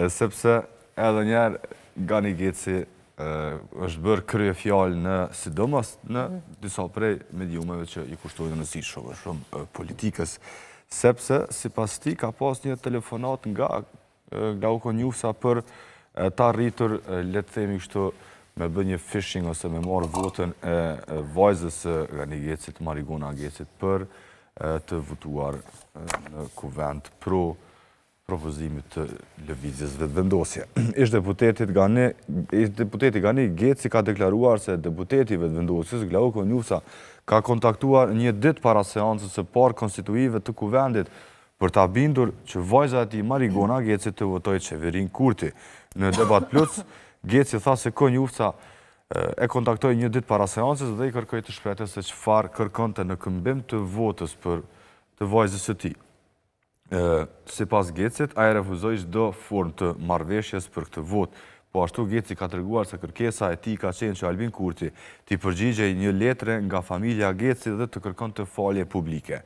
sepse edhe njerë Gani Geci është bërë krye fjallë në sidomos në disa prej mediumeve që i kushtojnë në nësishove shumë politikës, sepse si pas ti ka pas një telefonat nga Glauko Njusa për ta rritur, le të themi kështu, me bë një phishing ose me marrë votën e vajzës Gani Gecit, Marigona Gecit, për të votuar në kuvend pro propozimit të lëvizjes vetëvendosje. Ishte deputeti Gani Geci ka deklaruar se deputeti vetëvendosjes Glauko Njusa ka kontaktuar një ditë para seancës së parë konstituive të kuvendit për ta bindur që vajza e tij Marigona Geci të votojë qeverin Kurti. Në Debat Plus, Geci tha se Njusa e kontaktoi një ditë para seancës dhe i kërkoi të shprehte se çfarë kërkonte në këmbim të votës për të vajzës së tij. Sipas Gecit, ai refuzoi çdo formë të marrëveshjes për këtë votë. Po ashtu Geci ka treguar se kërkesa e tij ka qenë që Albin Kurti t'i përgjigjej një letre nga familja Geci dhe të kërkonte falje publike.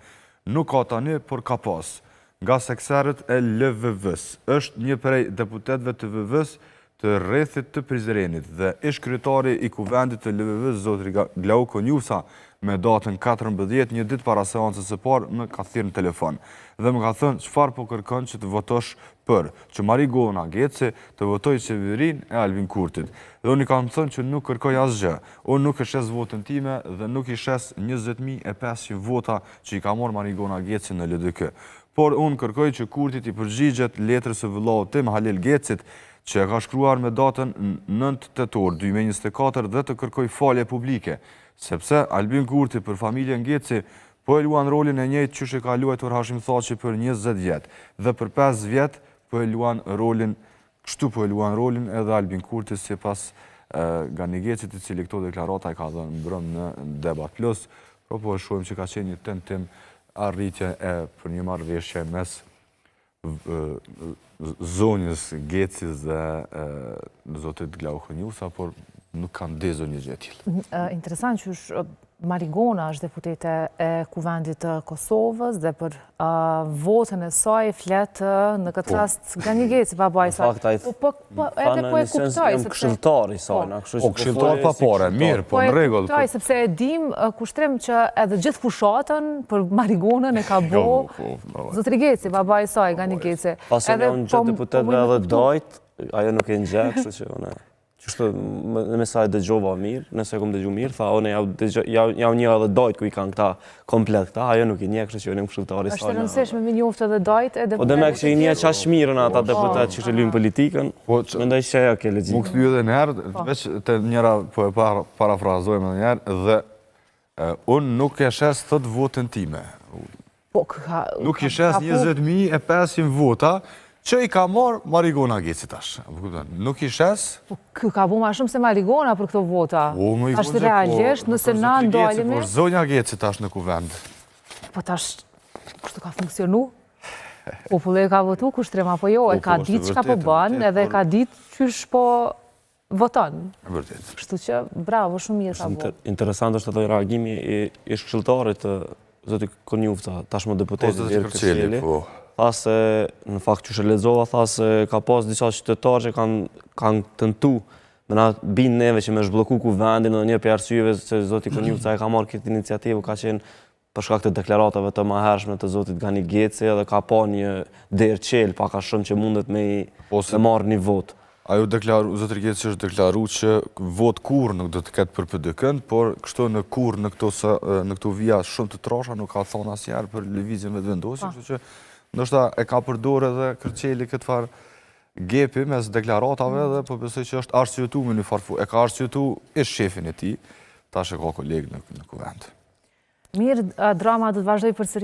Nuk ka tani, por ka pas. Nga sekserët e LVV-s, është një prej deputetëve të VV-s të rrethit të Prizrenit dhe ish kryetari i kuvendit të LVV-s zotri Glauko Njusa me datën 14, një ditë para seancës së parë, më ka thirrë në telefon dhe më ka thënë çfarë po kërkon që të votosh për, që Marigona Geci të votojë qeverinë e Albin Kurtit. Dhe unë i kam thënë që nuk kërkoj asgjë. Unë nuk e shes votën time dhe nuk i shes 20.500 vota që i ka marrë Marigona Geci në LDK. Por unë kërkoj që Kurti t'i përgjigjet letrës së vëllau tim Halil Gecit, që e ka shkruar me datën 9 tetor 2024 dhe të kërkoj falje publike, sepse Albin Kurti për familjen Geci po e luan rolin e njëjtë që e ka luajtur Hashim Thaçi për 20 vjetë dhe për 5 vjetë po e luan rolin, kështu po e luan rolin edhe Albin Kurti sipas Gani Gecit, i cili këto deklarata e ka dhënë mbrëm në Debat Plus, po e shohim që ka qenë një tentim arritje për një marrëveshje mes zonjës Gecis dhe zotit Glauko Njusa, por nuk kanë ndezur një gjë e tillë. Interesant që është Marigona është deputete e kuvendit të Kosovës dhe për votën e saj flet në këtë rast Gani Geci, babaj saj. Edhe po e kuptoj. Jam këshilltar i saj. Këshilltar pa pare, mirë, po në rregull. Po e kuptoj, sepse e dim kushtrim që edhe gjithë fushatën për Marigonën e ka bo zotri Geci, babaj saj, Gani Geci. Pasë një unë gjithë deputetve edhe dojt, ajo nuk e njekë, kështu që une... Qështë me saj dëgjova mirë, nëse kom dëgju mirë, tha, one jau një edhe dojt ku i kanë këta komplet këta, ajo nuk i një, kështë që unë këshilltari saj. Është rëndësishme me njoftë edhe dojt e deputetet? Po dhe me kështë i një qash mirën ata deputet që lujnë politikën, me ndaj që ajo ke legjim. Më këtë edhe njerë, veç të njëra po e parafrazojme dhe njerë, dhe unë nuk e shes thët votën time. Nuk i shes 20.500 vota, që i ka marë Marigona Geci tash. Nuk i shes? Kë ka bu ma shumë se Marigona për këto vota. Ashtë realisht, nëse na ndalimi... Por zonja Geci tash në kuvend. Po tash, kështu ka funksionu? Popullë e ka votu, kushtrim apo jo, e ka ditë që ka po banë, edhe e ka ditë qysh po voton. Vërtet. Kështu që, bravo, shumë mirë ka bo. Interesant është edhe reagimi i këshilltarit të zoti Konjufca, tashmë deputetit Erik Kërçeli. Tha se, në fakt që lexova, tha se ka pas disa qytetarë që kanë tentu me na bind neve që me zhblloku kuvendin në një për arsyeve se zoti Konjufca e ka marrë këtë iniciativë, ka qenë për shkak të deklaratave të mëhershme të zotit Gani Geci dhe ka pa një derë qelë pak a shumë që mundet me marrë një votë. Ajo zotri Geci është deklaru që votë kur nuk do të ketë për PDK-n, por kështu në kur në këto vija shumë të trasha nuk ka thonë asnjëherë për lëvizjen vetëvendosje, kështu që ndoshta e ka përdorë edhe Kërçeli këtë farë gepi mes deklaratave dhe po besoj që është arsyetu me një farë, e ka arsyetu ish shefin e tij, tash e ka kolegë në kuvend. Mirë, drama do të vazhdoj përsëri.